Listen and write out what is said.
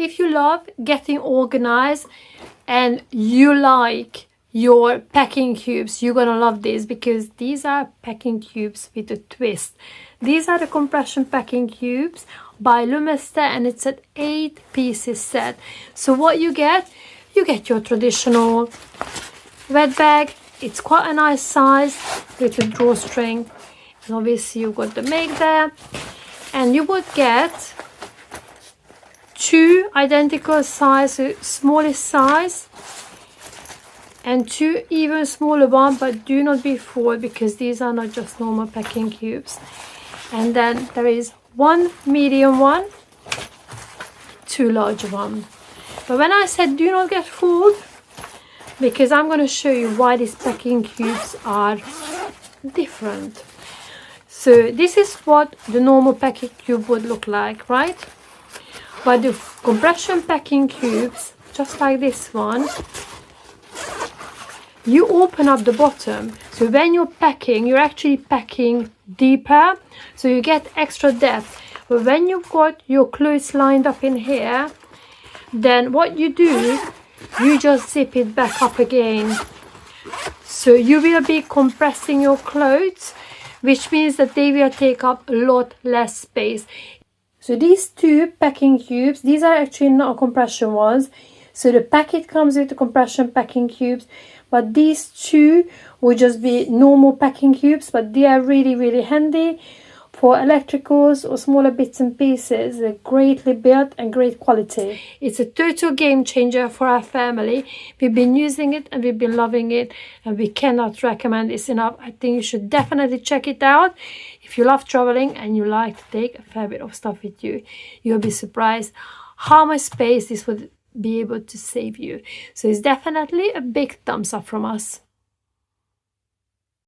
if you love getting organized and you like your packing cubes, you're gonna love these, because these are packing cubes with a twist. These are the compression packing cubes by Lumesner, and it's an 8 pieces set. So what you get your traditional wet bag. It's quite a nice size with a drawstring, and obviously you've got the make there, and you would get 2 identical size, so smallest size, and 2 even smaller one, but do not be fooled, because these are not just normal packing cubes. And then there is 1 medium one, 2 large one. But when I said do not get fooled, because I'm going to show you why these packing cubes are different. So this is what the normal packing cube would look like, right? But the compression packing cubes, just like this one, you open up the bottom. So when you're packing, you're actually packing deeper, so you get extra depth. But when you've got your clothes lined up in here, then what you do, you just zip it back up again. So you will be compressing your clothes, which means that they will take up a lot less space. So these 2 packing cubes, these are actually not compression ones. So the packet comes with the compression packing cubes, but these 2 will just be normal packing cubes, but they are really, really handy for electricals or smaller bits and pieces. They're greatly built and great quality. It's a total game changer for our family. We've been using it and we've been loving it, and we cannot recommend this enough. I think you should definitely check it out. If you love traveling and you like to take a fair bit of stuff with you, you'll be surprised how much space this would be able to save you. So it's definitely a big thumbs up from us.